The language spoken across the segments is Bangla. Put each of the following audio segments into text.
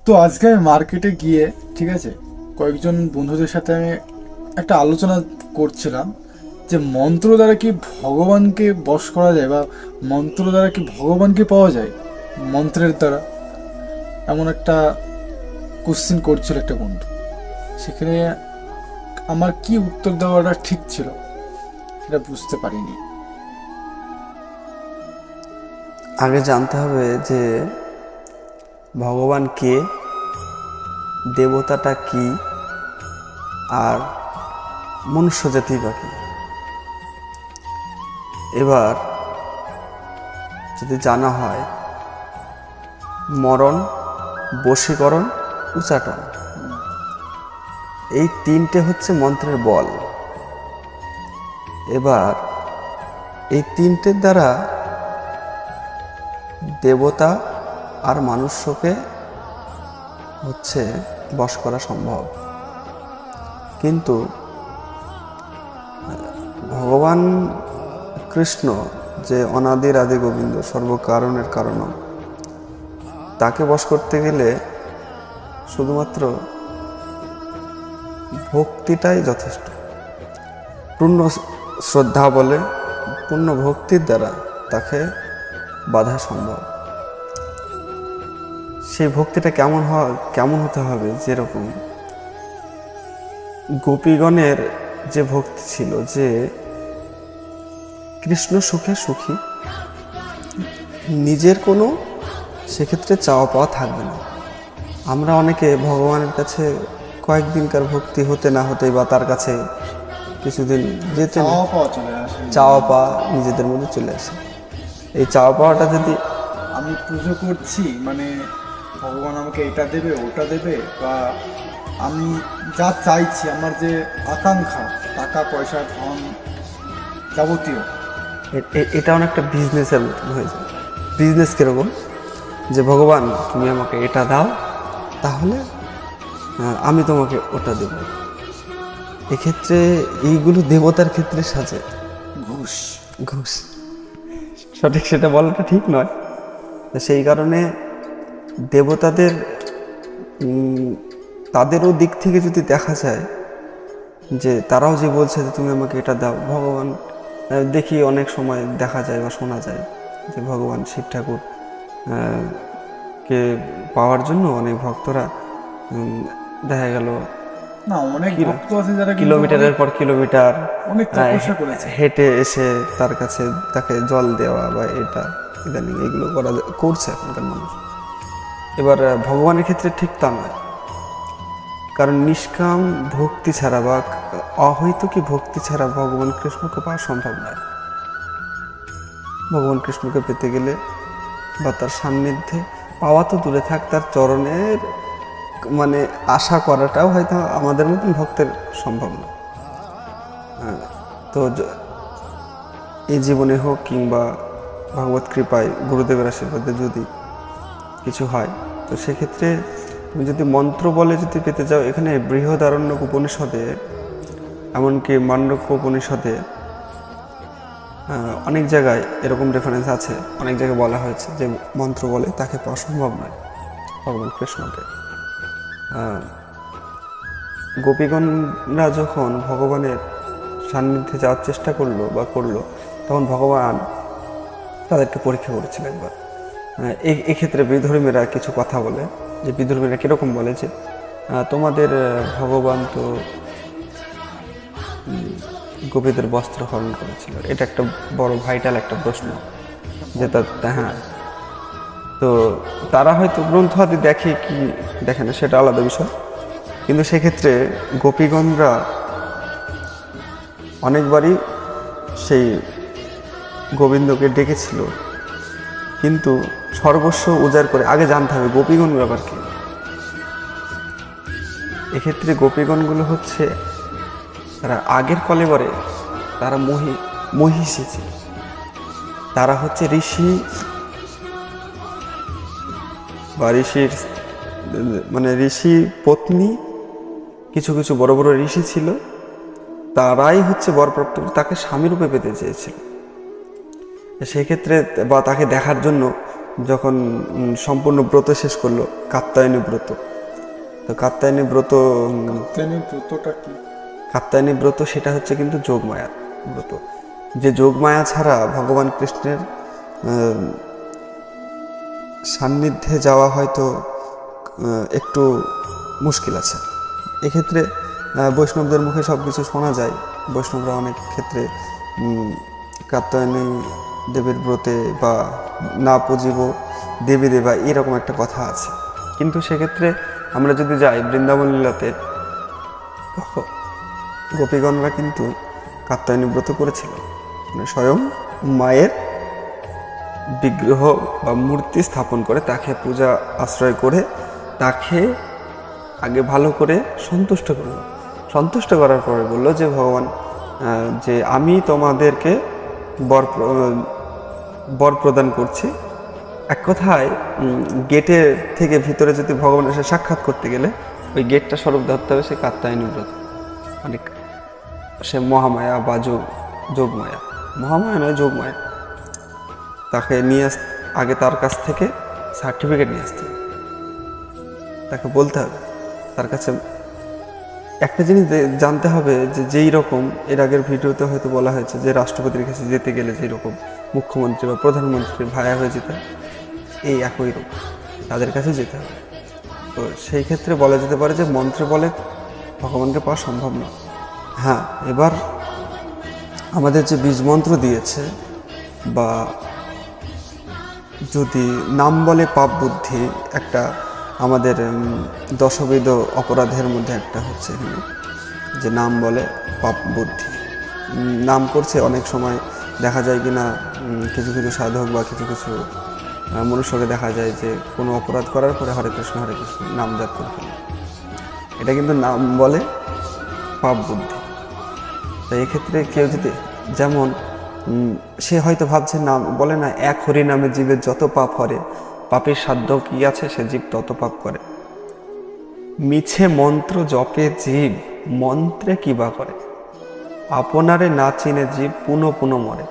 তো আজকে আমি মার্কেটে গিয়ে, ঠিক আছে, কয়েকজন বন্ধুদের সাথে আমি একটা আলোচনা করছিলাম যে মন্ত্র দ্বারা কি ভগবানকে বশ করা যায়, বা মন্ত্র দ্বারা কি ভগবানকে পাওয়া যায় মন্ত্রের দ্বারা। এমন একটা কোশ্চেন করছিল একটা বন্ধু। সেখানে আমার কি উত্তর দেওয়াটা ঠিক ছিল সেটা বুঝতে পারিনি। আগে জানতে হবে যে ভগবান কে, দেবতাটা কি, আর মনুষ্য জাতি বা কি। এবার যদি জানা হয়, মরণ, বশীকরণ, উচাটন, এই তিনটে হচ্ছে মন্ত্রের বল। এবার এই তিনটের দ্বারা দেবতা আর মানুষ্যকে হচ্ছে বশ করা সম্ভব। কিন্তু ভগবান কৃষ্ণ যে অনাদির আদি গোবিন্দ, সর্বকারণের কারণ, তাকে বশ করতে গেলে শুধুমাত্র ভক্তিটাই যথেষ্ট। পূর্ণ শ্রদ্ধা বলে, পূর্ণ ভক্তির দ্বারা তাকে বাধা সম্ভব। সেই ভক্তিটা কেমন হতে হবে? যেরকম গোপীগণের যে ভক্তি ছিল, যে কৃষ্ণ সুখে সুখী, নিজের কোনো সেক্ষেত্রে চাওয়া পাওয়া থাকবে না। আমরা অনেকে ভগবানের কাছে কয়েকদিনকার ভক্তি হতে না হতে, বা তার কাছে কিছুদিন যেতে চাওয়া পাওয়া নিজেদের মধ্যে চলে আসে। এই চাওয়া পাওয়াটা যদি আমি পুজো করছি মানে ভগবান আমাকে এটা দেবে ওটা দেবে, বা আমি যা চাইছি, আমার যে আকাঙ্ক্ষা, টাকা পয়সা ধন যাবতীয়, এটা অনেকটা বিজনেসের মতন হয়ে যায়। বিজনেস কীরকম? যে ভগবান তুমি আমাকে এটা দাও, তাহলে আমি তোমাকে ওটা দেব। এক্ষেত্রে এইগুলো দেবতার ক্ষেত্রে সাজে ঘুষ। ঘুষ সঠিক সেটা বলাটা ঠিক নয়। সেই কারণে দেবতাদের তাদেরও দিক থেকে যদি দেখা যায় যে তারাও যে বলছে যে তুমি আমাকে এটা দাও, ভগবান দেখি অনেক সময় দেখা যায় বা শোনা যায় যে ভগবান শিব ঠাকুর কে পাওয়ার জন্য অনেক ভক্তরা দেখা গেল না, অনেক ভক্ত আছে যারা কিলোমিটারের পর কিলোমিটার অনেক তপস্যা করেছে, হেঁটে এসে তার কাছে তাকে জল দেওয়া বা এটা ইদানিং এগুলো করছে এখনকার মানুষ। এবার ভগবানের ক্ষেত্রে ঠিক তা নয়, কারণ নিষ্কাম ভক্তি ছাড়া বা অহৈতুকী ভক্তি ছাড়া ভগবান কৃষ্ণকে পাওয়া সম্ভব নয়। ভগবান কৃষ্ণকে পেতে গেলে বা তার সান্নিধ্যে পাওয়া তো দূরে থাক, তার চরণের মানে আশা করাটাও হয়তো আমাদের মতন ভক্তের সম্ভব না। তো এই জীবনে হোক কিংবা ভগবত কৃপায় গুরুদেবের আশীর্বাদে যদি কিছু হয়, তো সেক্ষেত্রে তুমি যদি মন্ত্র বলে যদি পেতে যাও, এখানে বৃহদারণ্যক উপনিষদে, এমনকি মান্ডক্য উপনিষদে অনেক জায়গায় এরকম রেফারেন্স আছে। অনেক জায়গায় বলা হয়েছে যে মন্ত্র বলে তাকে পাওয়া সম্ভব নয় ভগবান কৃষ্ণকে। গোপীগণরা যখন ভগবানের সান্নিধ্যে যাওয়ার চেষ্টা করলো, তখন ভগবান তাদেরকে পরীক্ষা করেছিল একবার। এক্ষেত্রে বিধর্মীরা কিছু কথা বলে, যে বিধর্মীরা কীরকম বলে যে তোমাদের ভগবান তো গোপীদের বস্ত্র হরণ করেছিল। এটা একটা বড় ভাইটাল একটা প্রশ্ন, যে হ্যাঁ, তো তারা হয়তো গ্রন্থ আদি দেখে কি দেখে না সেটা আলাদা বিষয়, কিন্তু সেক্ষেত্রে গোপীগণরা অনেকবারই সেই গোবিন্দকে ডেকেছিল, কিন্তু সর্বস্ব উজাড় করে। আগে জানতে হবে গোপীগণ ব্যাপার কি। এক্ষেত্রে গোপীগণগুলো হচ্ছে তারা আগের কলেবরে তারা মহিষী ছিল, তারা হচ্ছে ঋষি বা ঋষির মানে ঋষি পত্নী, কিছু কিছু বড় বড় ঋষি ছিল, তারাই হচ্ছে বরপ্রাপ্ত তাকে স্বামী রূপে পেতে চেয়েছিল। সেক্ষেত্রে বা তাকে দেখার জন্য যখন সম্পূর্ণ ব্রত শেষ করলো, কাত্যায়নী ব্রত। তো কাত্যায়নী ব্রত ব্রতটা কি? কাত্যায়নী ব্রত সেটা হচ্ছে কিন্তু যোগমায়ার ব্রত, যে যোগমায়া ছাড়া ভগবান কৃষ্ণের সান্নিধ্যে যাওয়া হয়তো একটু মুশকিল আছে। এক্ষেত্রে বৈষ্ণবদের মুখে সব কিছু শোনা যায়, বৈষ্ণবরা অনেক ক্ষেত্রে কাত্যায়নী দেবীর ব্রতে বা না পুজিব দেবী দেবা এরকম একটা কথা আছে। কিন্তু সেক্ষেত্রে আমরা যদি যাই বৃন্দাবন লীলাতে, গোপীগণরা কিন্তু কাত্যায়নী ব্রত করেছিল, মানে স্বয়ং মায়ের বিগ্রহ বা মূর্তি স্থাপন করে তাকে পূজা আশ্রয় করে তাকে আগে ভালো করে সন্তুষ্ট করলো। সন্তুষ্ট করার পরে বললো যে ভগবান, যে আমি তোমাদেরকে বর প্রদান করছি। এক কথায় গেটের থেকে ভিতরে যদি ভগবান এসে সাক্ষাৎ করতে গেলে ওই গেটটা স্বরূপ ধরতে হবে সে কাত্যায়নী ব্রত, মানে সে মহামায়া বা যোগমায়া, মহামায়া নয় যোগমায়া। তাকে নিয়ে আগে তার কাছ থেকে সার্টিফিকেট নিয়ে আসতে হবে, তাকে বলতে হবে, তার কাছে একটা জিনিস জানতে হবে যে যেই রকম এর আগের ভিডিওতে হয়তো বলা হয়েছে যে রাষ্ট্রপতির কাছে যেতে গেলে যেই রকম মুখ্যমন্ত্রী বা প্রধানমন্ত্রী ভায়া হয়ে যেতে হয়, এই একই রকম তাদের কাছে যেতে হবে। তো সেই ক্ষেত্রে বলা যেতে পারে যে মন্ত্র বলে ভগবানকে পাওয়া সম্ভব না। হ্যাঁ, এবার আমাদের যে বীজ মন্ত্র দিয়েছে বা যদি নাম বলে পাপ বুদ্ধি, একটা আমাদের দশবিধ অপরাধের মধ্যে একটা হচ্ছে এখানে যে নাম বলে পাপ বুদ্ধি। নাম করছে অনেক সময় দেখা যায় কি না, কিছু কিছু সাধক বা কিছু কিছু মনুষ্যকে দেখা যায় যে কোনো অপরাধ করার পরে হরে কৃষ্ণ নাম জাপ করে ফেলে, এটা কিন্তু নাম বলে পাপ বুদ্ধি। তো এক্ষেত্রে কেউ যদি, যেমন সে হয়তো ভাবছে, নাম বলে না এক হরি নামে জীবের যত পাপ হরে, পাপের সাধ্য কি আছে সে জীব তত পাপ করে। মিছে মন্ত্র জপে জীব মন্ত্রে কি বা করে, আপনারে না চিনে জীব পুনঃ পুনঃ মরে।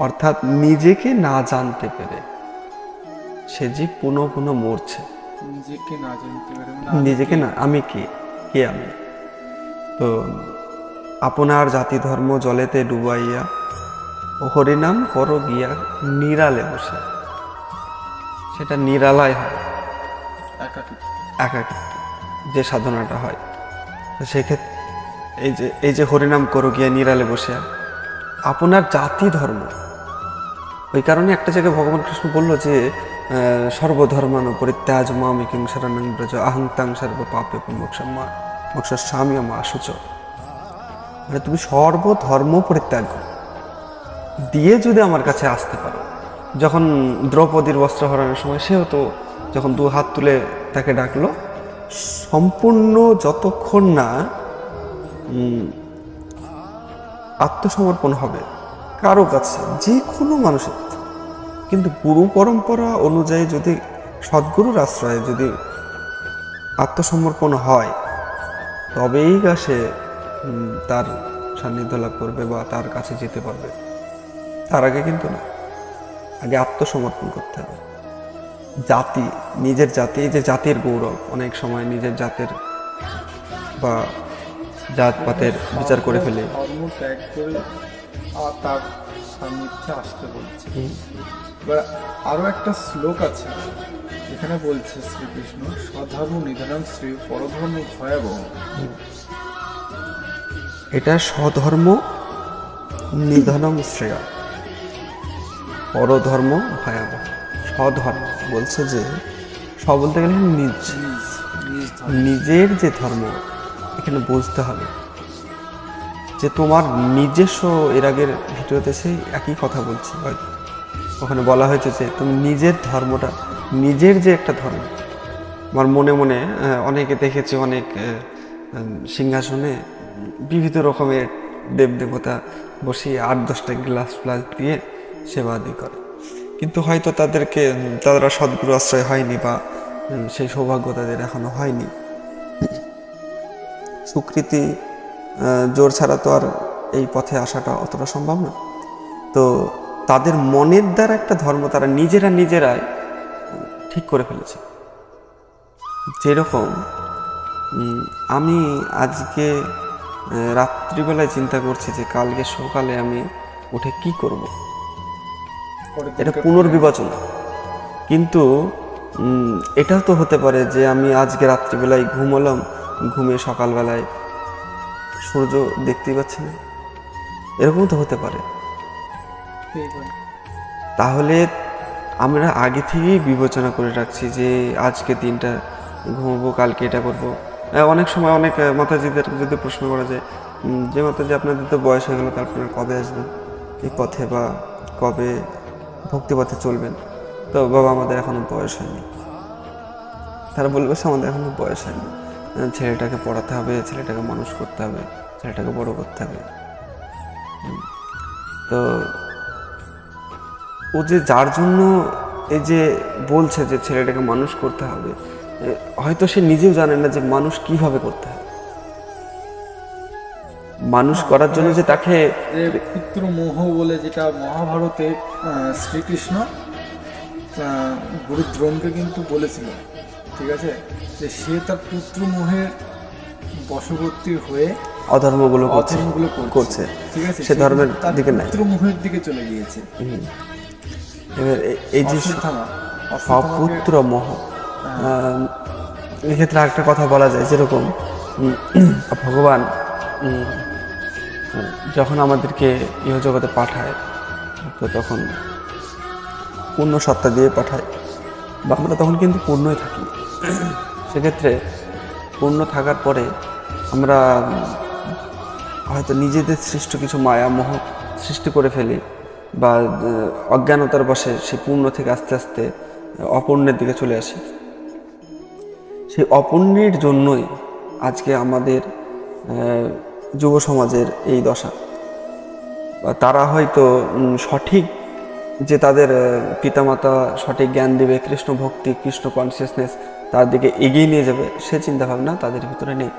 অর্থাৎ নিজেকে না জানতে পেরে সে জীব পুনঃ পুনঃ মরছে। নিজেকে না জানতে পারে, নিজেকে না, আমি কে আমি। তো আপনার জাতি ধর্ম জলেতে ডুবাইয়া হরিনাম করো গিয়া নিরালে বসে, সেটা নিরালায় হয়, একাকিত্ব যে সাধনাটা হয়। তো সেক্ষেত্রে এই যে হরিনাম করো গিয়া নিরালে বসে আপনার জাতি ধর্ম, ওই কারণে একটা জায়গায় ভগবান কৃষ্ণ বলল যে সর্বধর্মান পরিত্যাজ মামিকিং শরণং ব্রজ অহং তাং সর্ব পাপে মোক্ষ স্বামী মা শুচ। মানে তুমি সর্বধর্ম পরিত্যাগ দিয়ে যদি আমার কাছে আসতে পারো। যখন দ্রৌপদীর বস্ত্র হরণের সময় সেও তো যখন দু হাত তুলে তাকে ডাকলো, সম্পূর্ণ যতক্ষণ না আত্মসমর্পণ হবে কারো কাছে, যে কোনো মানুষের, কিন্তু গুরু পরম্পরা অনুযায়ী যদি সদ্গুরুর আশ্রয়ে যদি আত্মসমর্পণ হয় তবেই সে তার সান্নিধ্য লাভ করবে বা তার কাছে যেতে পারবে। তার আগে কিন্তু না, আগে আত্মসমর্পণ করতে হবে। জাতি, নিজের জাতি, এই যে জাতির গৌরব, অনেক সময় নিজের জাতের বা জাতপাতের বিচার করে ফেলে, ধর্ম ত্যাগ করে তার সান্নিধ্যে আসতে বলছে। এবার আরো একটা শ্লোক আছে যেখানে বলছে শ্রীকৃষ্ণ স্বধর্ম নিধনং শ্রী পরধর্ম ভয়াবহ। এটা স্বধর্ম নিধনং শ্রেয় পরধর্ম ভয়াবহ। স্বধর্ম বলছে যে সব বলতে গেলে নিজের যে ধর্ম, এখানে বুঝতে হবে যে তোমার নিজস্ব, এর আগের ভিডিওতে সেই একই কথা বলছি, ওখানে বলা হয়েছে যে তুমি নিজের ধর্মটা, নিজের যে একটা ধর্ম, আমার মনে মনে অনেকে দেখেছি অনেক সিংহাসনে বিবিধ রকমের দেবদেবতা বসিয়ে 8-10টা গ্লাস ফ্লাস দিয়ে সেবা আদি করে, কিন্তু হয়তো তারা সদ্গুরু আশ্রয় হয়নি বা সেই সৌভাগ্য তাদের এখনো হয়নি। সুকৃতি জোর ছাড়া তো আর এই পথে আসাটা অতটা সম্ভব না। তো তাদের মনের দ্বারা একটা ধর্ম তারা নিজেরাই ঠিক করে ফেলেছে। যেরকম আমি আজকে রাত্রিবেলায় চিন্তা করছি যে কালকে সকালে আমি উঠে কি করব, এটা পুনর্বিবেচনা। কিন্তু এটাও তো হতে পারে যে আমি আজকে রাত্রিবেলায় ঘুমালাম, ঘুমিয়ে সকালবেলায় সূর্য দেখতেই পাচ্ছি না, এরকম তো হতে পারে। তাহলে আমরা আগে থেকেই বিবেচনা করে রাখছি যে আজকে দিনটা ঘুমাবো, কালকে এটা করবো। অনেক সময় অনেক মাতাজিদের যদি প্রশ্ন করা যায় যে মাতাজি আপনাদের তো বয়স হয়ে গেলো, তারপরে কবে আসবেন এই পথে বা কবে ভক্তিপথে চলবেন? তো বাবা আমাদের এখনো বয়স হয়নি। তারা বলবে আমাদের এখনো বয়স হয়নি, ছেলেটাকে পড়াতে হবে, ছেলেটাকে মানুষ করতে হবে, ছেলেটাকে বড় করতে হবে। তো ও যে যার জন্য এই যে বলছে যে ছেলেটাকে মানুষ করতে হবে, হয়তো সে নিজেও জানে না যে মানুষ কিভাবে করতে হবে। মানুষ করার জন্য যে তাকে পুত্র মোহ বলে যেটা মহাভারতে শ্রীকৃষ্ণ গুরু দ্রোণকে কিন্তু বলেছিল, ঠিক আছে, যে সে তার পুত্র মোহের বশবর্তী হয়ে অধর্মগুলো করছে, ঠিক আছে, সে ধর্মের দিকে নাই, পুত্র মোহের দিকে চলে গিয়েছে। এবার এই যে পুত্র মোহ, এক্ষেত্রে একটা কথা বলা যায়, যেরকম ভগবান যখন আমাদেরকে ইহজগতে পাঠায় তো তখন পূর্ণ সত্তা দিয়ে পাঠায়, বা আমরা তখন কিন্তু পূর্ণই থাকি। সেক্ষেত্রে পূর্ণ থাকার পরে আমরা হয়তো নিজেদের সৃষ্ট কিছু মায়া মোহ সৃষ্টি করে ফেলি, বা অজ্ঞানতার বশে সেই পূর্ণ থেকে আস্তে আস্তে অপূর্ণের দিকে চলে আসি। সেই অপূর্ণের জন্যই আজকে আমাদের যুব সমাজের এই দশা। তারা হয়তো সঠিক যে তাদের পিতামাতা সঠিক জ্ঞান দেবে, কৃষ্ণ ভক্তি, কৃষ্ণ কনসিয়াসনেস তার দিকে এগিয়ে নিয়ে যাবে, সে চিন্তাভাবনা তাদের ভিতরে নেই।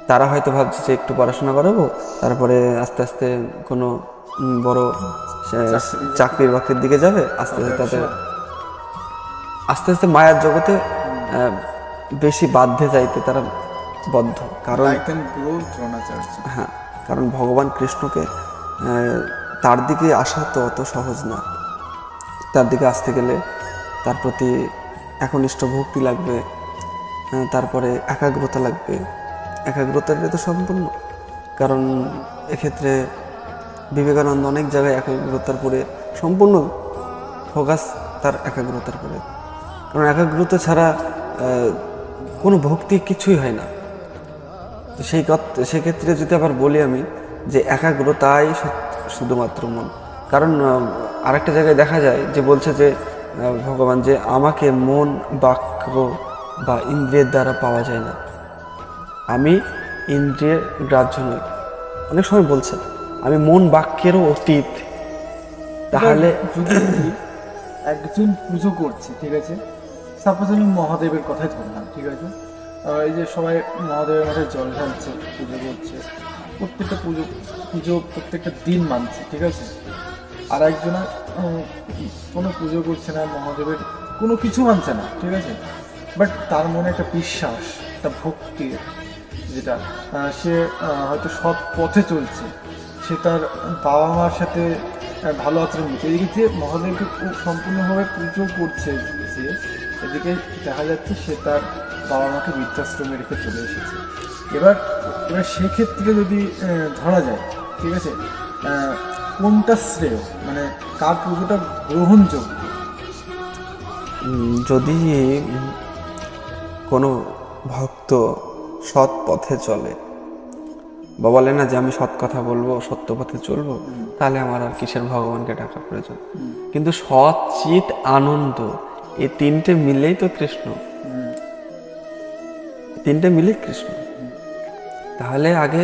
তারা হয়তো ভাবছে যে একটু পড়াশোনা করাবো, তারপরে আস্তে আস্তে কোনো বড় চাকরির বাকরির দিকে যাবে, আস্তে আস্তে তাদের আস্তে আস্তে মায়ার জগতে বেশি বাধ্যে যাইতে তারা বদ্ধ। কারণ হ্যাঁ, কারণ ভগবান কৃষ্ণকে তার দিকে আসা তো অত সহজ না। তার দিকে আসতে গেলে তার প্রতি একনিষ্ঠ ভক্তি লাগবে, তারপরে একাগ্রতা লাগবে। একাগ্রতাটা তো সম্পূর্ণ, কারণ এক্ষেত্রে বিবেকানন্দ অনেক জায়গায় একাগ্রতার পরে সম্পূর্ণ ফোকাস তার একাগ্রতার পরে, কারণ একাগ্রতা ছাড়া কোনো ভক্তি কিছুই হয় না। তো সেক্ষেত্রে যদি আবার বলি আমি যে একাগ্রতাই শুধুমাত্র মন, কারণ আরেকটা জায়গায় দেখা যায় যে বলছে যে ভগবান যে আমাকে মন, বাক্য বা ইন্দ্রিয়ের দ্বারা পাওয়া যায় না, আমি ইন্দ্রিয়ের গ্রাহ্য নই। অনেক সময় বলছে আমি মন বাক্যেরও অতীত। তাহলে যদি একজন পুজো করছে, ঠিক আছে, সাপোজ আমি মহাদেবের কথাই ধরলাম, ঠিক আছে, এই যে সবাই মহাদেবের মাথায় জল ঢালছে, পুজো করছে, প্রত্যেকটা পুজো প্রত্যেকটা দিন মানছে, ঠিক আছে, আর একজনা কোনো পুজো করছে না, মহাদেবের কোনো কিছু মানছে না, ঠিক আছে, বাট তার মনে একটা বিশ্বাস, একটা ভক্তি, যেটা সে হয়তো সৎ পথে চলছে, সে তার বাবা মার সাথে ভালো আচরণ করছে, এদিকে যে মহাদেবকে সম্পূর্ণভাবে পুজো করছে সে, এদিকে দেখা যাচ্ছে সে তার বাবা মাকে বৃদ্ধাশ্রমে রেখে চলে এসেছে। এবার সেক্ষেত্রে যদি ধরা যায়, ঠিক আছে, কোনটা শ্রেয়, মানে কার পুজোটা গ্রহণযোগ্য? যদি কোনো ভক্ত সৎ পথে চলে বা বলে না যে আমি সৎ কথা বলবো, সত্য পথে চলবো, তাহলে আমার আর কিসের ভগবানকে ডাকার প্রয়োজন? কিন্তু সৎ, চিত, আনন্দ, এই তিনটে মিলেই তো কৃষ্ণ, তিনটে মিলেই কৃষ্ণ। তাহলে আগে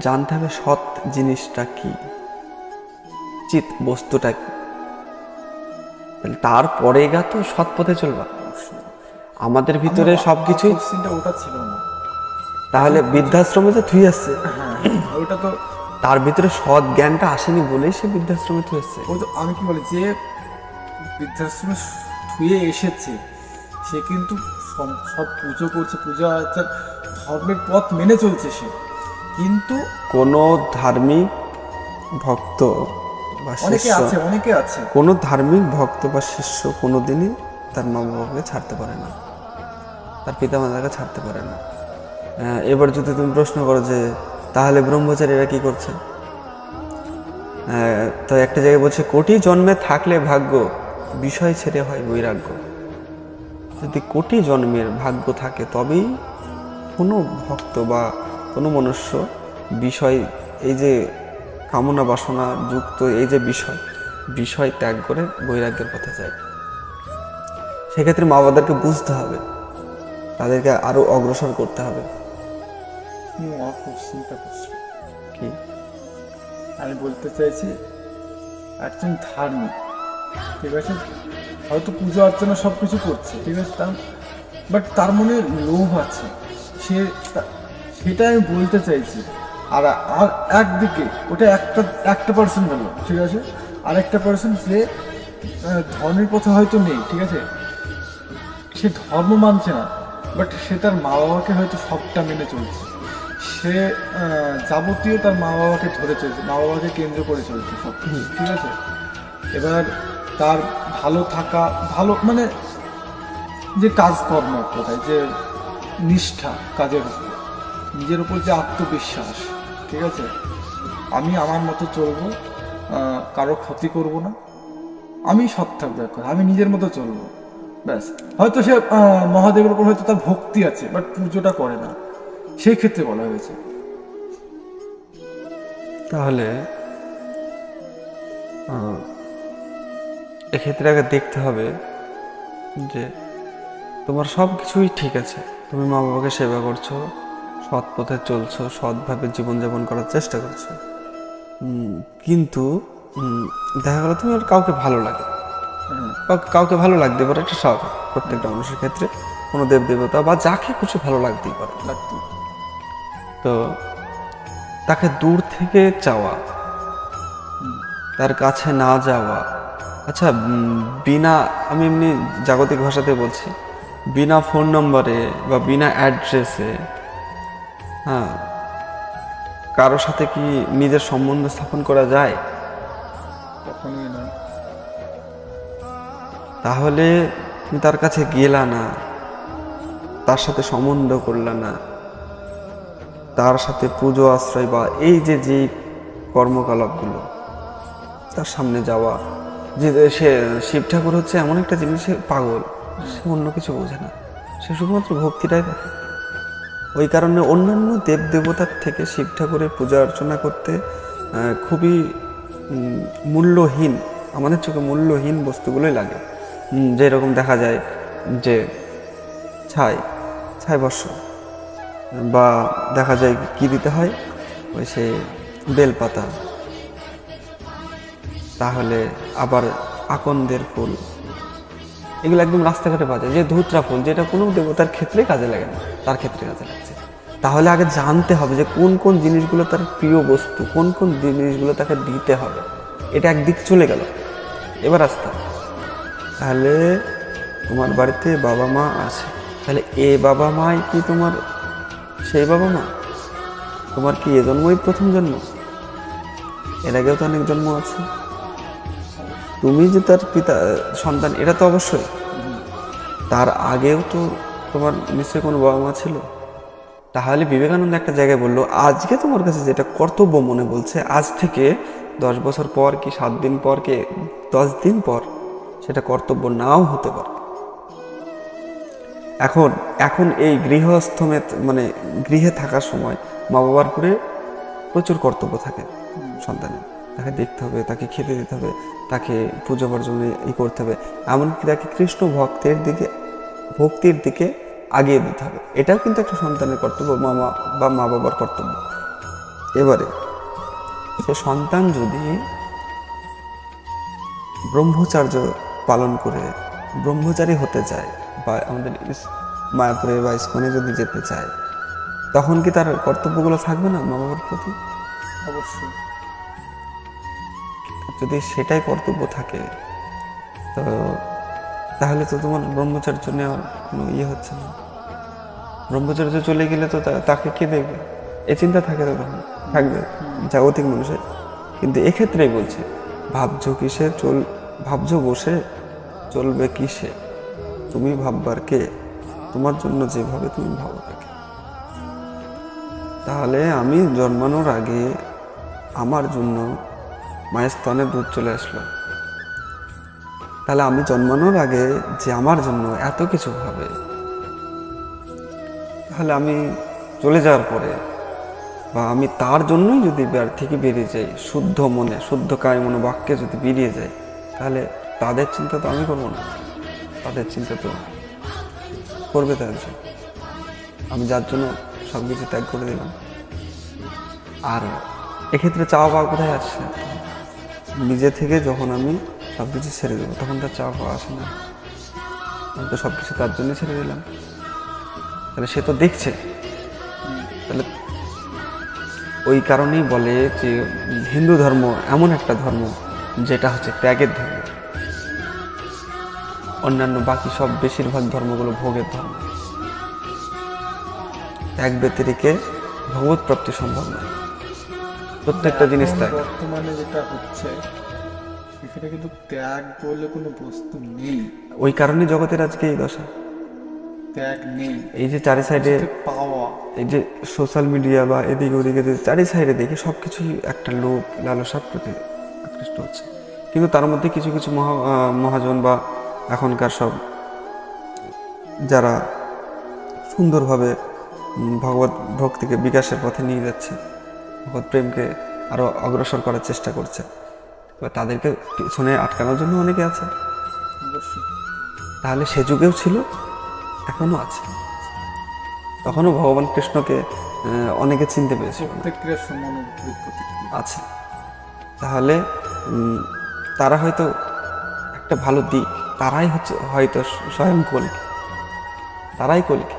জানতে হবে সৎ জিনিসটা কি, চিত বস্তুটা কি, তারপরে গা তো সৎ পথে চলবা। আমাদের ভিতরে সবকিছু ওটা ছিল না, তাহলে বৃদ্ধাশ্রমে তো থুই আসছে। হ্যাঁ, ওটা তো তার ভিতরে সৎ জ্ঞানটা আসেনি বলেই সে বৃদ্ধাশ্রমে থুয়েছে। ও তো আমি কি বলি, যে বৃদ্ধাশ্রমে শুয়ে এসেছে সে কিন্তু সব পুজো করছে, পূজা আচার ধর্মের পথ মেনে চলছে সে, কিন্তু কোনো ধার্মিক ভক্ত বা অনেকে শিষ্য, আছে, অনেকে আছে কোনো ধার্মিক ভক্ত বা শিষ্য কোনোদিনই তার মা বাবাকে ছাড়তে পারে না, তার পিতা মাতাকে ছাড়তে পারে না। এবার যদি তুমি প্রশ্ন করো যে তাহলে ব্রহ্মচারীরা কি করছে, তো একটা জায়গায় বলছে কোটি জন্মে থাকলে ভাগ্য, বিষয় ছেড়ে হয় বৈরাগ্য। যদি কোটি জন্মের ভাগ্য থাকে তবেই কোনো ভক্ত বা কোনো মনুষ্য বিষয়, এই যে কামনা বাসনা যুক্ত এই যে বিষয় ত্যাগ করে বৈরাগ্যের পথে যায়। সেক্ষেত্রে মা বাবাদেরকে বুঝতে হবে, তাদেরকে আরো অগ্রসর করতে হবে। আমার খুব চিন্তা করছি। কি আমি বলতে চাইছি, একজন ধার্মিক, ঠিক আছে, হয়তো পুজো অর্চনা সব কিছু করছে, ঠিক আছে, বাট তার মনে লোভ আছে, সেটা আমি বলতে চাইছি। আর আর একদিকে ওটা একটা পার্সেন্ট হলো, ঠিক আছে, আর একটা পার্সেন্ট সে ধর্মের পথে হয়তো নেই, ঠিক আছে, সে ধর্ম মানছে না, বাট সে তার মা বাবাকে হয়তো সবটা মেনে চলছে, সে যাবতীয় তার মা বাবাকে ধরে চলছে, মা বাবাকে কেন্দ্র করে চলছে সব কিছু, ঠিক আছে। এবার তার ভালো থাকা, ভালো মানে যে কাজকর্ম, কোথায় যে নিষ্ঠা কাজের উপর, নিজের উপর যে আত্মবিশ্বাস, ঠিক আছে, আমি আমার মতো চলবো, কারো ক্ষতি করব না, আমি সৎ থাকবো, এখন আমি নিজের মতো চলবো, ব্যাস। হয়তো সে মহাদেবের উপর হয়তো তার ভক্তি আছে, বাট পুজোটা করে না, সেই ক্ষেত্রে বলা হয়েছে। তাহলে এক্ষেত্রে আগে দেখতে হবে যে তোমার সব কিছুই ঠিক আছে, তুমি মা বাবাকে সেবা করছো, সৎ পথে চলছো, সৎভাবে জীবনযাপন করার চেষ্টা করছো, কিন্তু দেখা গেল তুমি কাউকে ভালো লাগে, কাউকে ভালো লাগতে পারে, এটা স্বাভাবিক প্রত্যেকটা মানুষের ক্ষেত্রে, কোনো দেব দেবতা বা যাকে কিছু ভালো লাগতেই পারে। তো তাকে দূর থেকে চাওয়া, তার কাছে না যাওয়া, আচ্ছা বিনা, আমি এমনি জাগতিক ভাষাতে বলছি, বিনা ফোন নম্বরে বা বিনা অ্যাড্রেসে হ্যাঁ কারো সাথে কি নিজের সম্বন্ধ স্থাপন করা যায়? কখনোই না। তাহলে তুমি তার কাছে গেলা না, তার সাথে সম্বন্ধ করলা না, তার সাথে পুজো আশ্রয় বা এই যে যে কর্মকলাপগুলো, তার সামনে যাওয়া, যে সে শিব ঠাকুর হচ্ছে এমন একটা জিনিস, পাগল, সে অন্য কিছু বোঝে না, সে শুধুমাত্র ভক্তিটাই দেখে। ওই কারণে অন্যান্য দেব দেবতার থেকে শিব ঠাকুরের পূজা অর্চনা করতে খুবই মূল্যহীন, আমাদের চোখে মূল্যহীন বস্তুগুলোই লাগে। যেরকম দেখা যায় যে ছাই বর্ষ, বা দেখা যায় কি দিতে হয়, ওই সে বেলপাতা, তাহলে আবার আকন্দের ফুল, এগুলো একদম রাস্তাঘাটে পাওয়া যায়। যে ধুতরা ফুল, যেটা কোনো দেবতার ক্ষেত্রে কাজে লাগে না, তার ক্ষেত্রে কাজে লাগছে। তাহলে আগে জানতে হবে যে কোন কোন জিনিসগুলো তার প্রিয় বস্তু, কোন কোন জিনিসগুলো তাকে দিতে হবে। এটা একদিক চলে গেল। এবার আসতে, তাহলে তোমার বাড়িতে বাবা মা আছে, তাহলে এ বাবা মাই কি তোমার সেই বাবা মা? তোমার কি এ জন্মই প্রথম জন্ম? এর আগেও তো অনেক জন্ম আছে। তুমি যে তার পিতা সন্তান, এটা তো অবশ্যই, তার আগেও তো তোমার নিশ্চয়ই কোনো বাবা মা ছিল। তাহলে বিবেকানন্দ একটা জায়গায় বললো, আজকে তোমার কাছে যেটা কর্তব্য মনে বলছে, আজ থেকে 10 বছর পর কি 7 দিন পর কি 10 দিন পর সেটা কর্তব্য নাও হতে পারে। এখন এই গৃহস্থমে, মানে গৃহে থাকার সময় মা বাবার উপরে প্রচুর কর্তব্য থাকে সন্তানের। তাকে দেখতে হবে, তাকে খেতে দিতে হবে, তাকে পুজো অর্চনা করতে হবে, এমনকি তাকে কৃষ্ণ ভক্তির দিকে আগিয়ে দিতে হবে। এটাও কিন্তু একটা সন্তানের কর্তব্য, মা বাবার কর্তব্য। এবারে সে সন্তান যদি ব্রহ্মচর্য পালন করে ব্রহ্মচারী হতে চায়, বা আমাদের মায়াপুরে বা ইস্কনে যদি যেতে চায়, তখন কি তার কর্তব্যগুলো থাকবে না মা বাবার প্রতি? অবশ্যই। যদি সেটাই কর্তব্য থাকে তো তাহলে তো তোমার ব্রহ্মচর্য নেওয়ার কোনো ইয়ে হচ্ছে না। ব্রহ্মচর্য চলে গেলে তো তাকে কে দেখবে, এ চিন্তা থাকে তো তখন থাকবে জাগতিক মানুষের। কিন্তু এক্ষেত্রেই বলছে ভাবছো বসে চলবে কিসে, তুমি ভাববার কে, তোমার জন্য যেভাবে তুমি ভাবো তাকে। তাহলে আমি জন্মানোর আগে আমার জন্য মায়ের স্তনে দুধ চলে আসলো, তাহলে আমি জন্মানোর আগে যে আমার জন্য এত কিছু ভাবে, তাহলে আমি চলে যাওয়ার পরে বা আমি তার জন্যই যদি থেকে বেরিয়ে যাই, শুদ্ধ মনে শুদ্ধ কায় মনে বাক্যে যদি বেরিয়ে যাই, তাহলে তাদের চিন্তা তো আমি করবো না, তাদের চিন্তা তো করবে তার জন্য। আমি যার জন্য সব কিছু ত্যাগ করে দিলাম। আর এক্ষেত্রে চাওয়া পাওয়া কোথায় আসছে? নিজে থেকে যখন আমি সব কিছু ছেড়ে দেবো তখন তার চাওয়া পাওয়া আসে না। আমি তো সব কিছু তার জন্য ছেড়ে দিলাম, তাহলে সে তো দেখছে। তাহলে ওই কারণেই বলে যে হিন্দু ধর্ম এমন একটা ধর্ম যেটা হচ্ছে ত্যাগের ধর্ম। অন্যান্য বাকি সব বেশিরভাগ ধর্মগুলো ভোগের ধর্ম। ত্যাগ ব্যতিরেকে ভগবত প্রাপ্তি সম্ভব নয়। প্রত্যেকটা জিনিস ত্যাগ। বর্তমানে যেটা হচ্ছে সেখানে কিন্তু ত্যাগ বলে কোনো বস্তু নেই। ওই কারণে জগতের আজকে এই দশা, ত্যাগ নেই। এই যে চারি সাইডে পাওয়া, এই যে সোশ্যাল মিডিয়া বা এদিকে ওদিকে চারি সাইডে দেখে সব কিছুই একটা লোক লালসার প্রতি আকৃষ্ট হচ্ছে। কিন্তু তার মধ্যে কিছু কিছু মহাজন বা এখনকার সব যারা সুন্দরভাবে ভগবত ভক্তিকে বিকাশের পথে নিয়ে যাচ্ছে, ভগবত প্রেমকে আরও অগ্রসর করার চেষ্টা করছে, তাদেরকে পিছনে আটকানোর জন্য অনেকে আছে। তাহলে সে যুগেও ছিল, এখনো আছে। তখনও ভগবান কৃষ্ণকে অনেকে চিনতে পেরেছে আছে। তাহলে তারা হয়তো একটা ভালো দিক, তারাই হয়তো স্বয়ং কলিকে, তারাই কলিকে,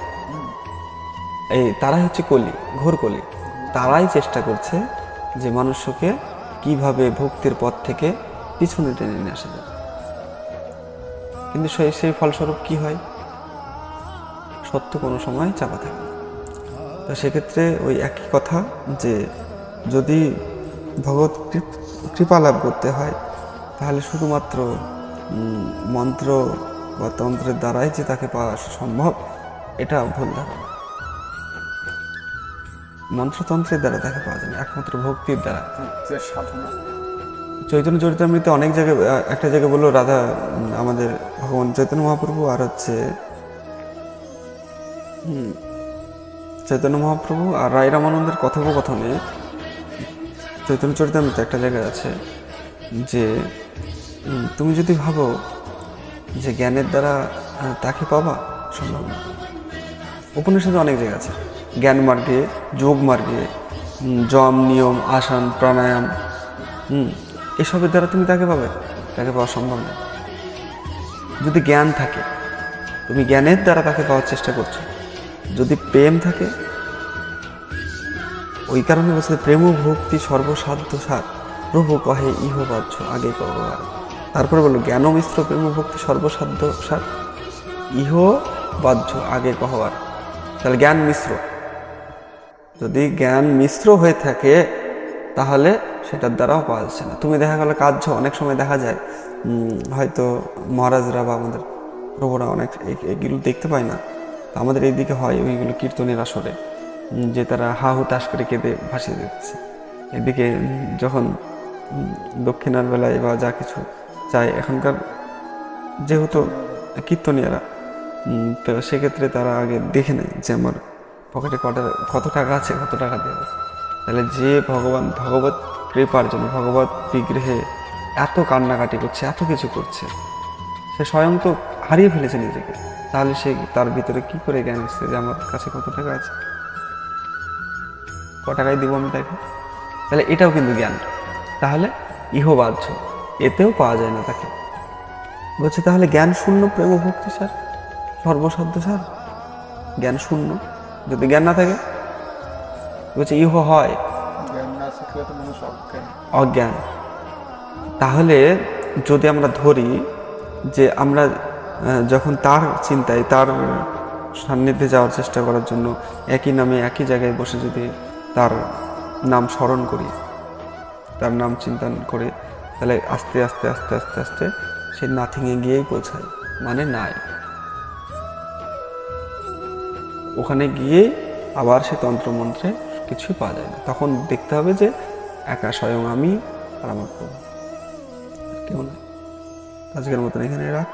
তারাই হচ্ছে কলি, ঘোর কলি। তারাই চেষ্টা করছে যে মানুষকে কিভাবে ভক্তির পথ থেকে পিছনে টেনে নিয়ে আসা যায়। কিন্তু সেই ফলস্বরূপ কি হয়? সত্য কোনো সময় চাপা থাকে না। তো সেক্ষেত্রে ওই একই কথা যে যদি ভগবত কৃপা লাভ করতে হয় তাহলে শুধুমাত্র মন্ত্র বা তন্ত্রের দ্বারাই যে তাকে পাওয়া সম্ভব, এটা ভুল ধারণা। মন্ত্রতন্ত্রের দ্বারা তাকে পাওয়া যায় না, একমাত্র ভক্তির দ্বারা, সাধনা। চৈতন্য চরিতামৃতে অনেক জায়গায়, একটা জায়গায় বললো রাধা, আমাদের ভগবান চৈতন্য মহাপ্রভু আর চৈতন্য মহাপ্রভু আর রায় রামানন্দের কথোপকথনে চৈতন্য চরিতামৃতে একটা জায়গায় আছে যে তুমি যদি ভাবো যে জ্ঞানের দ্বারা তাকে পাবা, সম্ভব না। উপনিষদে অনেক জায়গা আছে জ্ঞান মার্গে, যোগ মার্গে, যম, নিয়ম, আসন, প্রাণায়াম, এসবের দ্বারা তুমি তাকে পাবে, তাকে পাওয়া সম্ভব না। যদি জ্ঞান থাকে, তুমি জ্ঞানের দ্বারা তাকে পাওয়ার চেষ্টা করছো। যদি প্রেম থাকে, ওই কারণে বলছে প্রেম ভক্তি সর্বসাধ্য সার, প্রভু কহে ইহ বাহ্য আগে কহ। তারপরে বললো জ্ঞান মিশ্র প্রেম ভক্তি সর্বসাধ্য সার, ইহ বাহ্য আগে কহবার। তাহলে জ্ঞান মিশ্র, যদি জ্ঞান মিশ্র হয়ে থাকে তাহলে সেটার দ্বারাও পাওয়া যাচ্ছে না। তুমি দেখা গেল কাজ, অনেক সময় দেখা যায় হয়তো মহারাজরা বা আমাদের প্রভুরা অনেক এগুলো দেখতে পায় না, তো আমাদের এইদিকে হয় ওইগুলো কীর্তনের আসরে যে তারা হা হুতাশ করে কেঁদে ভাসিয়ে দিচ্ছে। এদিকে যখন দক্ষিণার বেলায় বা যা কিছু চায় এখনকার যেহেতু কীর্তনীয়রা, তো সেক্ষেত্রে তারা আগে দেখে নেয় যে আমার পকেটে কত টাকা আছে, কত টাকা দেবে। তাহলে যে ভগবত কৃপার জন্য ভগবত বিগ্রহে এত কান্নাকাটি করছে, এত কিছু করছে, সে স্বয়ং তো হারিয়ে ফেলেছে নিজেকে। তাহলে সে তার ভিতরে কি করে জ্ঞান এসছে যে আমার কাছে কত টাকা আছে, ক টাকায় দিব আমি তাকে? তাহলে এটাও কিন্তু জ্ঞান। তাহলে ইহবাহ্য, এতেও পাওয়া যায় না তাকে। বলছে তাহলে জ্ঞান শূন্য প্রেম ভক্তি স্যার, সর্বসাধ্য স্যার, জ্ঞান শূন্য। যদি জ্ঞান না থাকে বলছে ইহ হয়, জ্ঞান না থাকলে তো অজ্ঞান। তাহলে যদি আমরা ধরি যে আমরা যখন তার চিন্তায়, তার সান্নিধ্যে যাওয়ার চেষ্টা করার জন্য একই নামে একই জায়গায় বসে যদি তার নাম স্মরণ করি, তার নাম চিন্তন করে, তাহলে আস্তে আস্তে আস্তে আস্তে আস্তে সে নাথিংয়ে গিয়েই পৌঁছায়, মানে নাই। ওখানে গিয়ে আবার সে তন্ত্রমন্ত্রে কিছুই পাওয়া যায় না। তখন দেখতে হবে যে একা স্বয়ং আমি আর আমার প্রভু, কেউ না। আজকের মতন এখানে রাখ।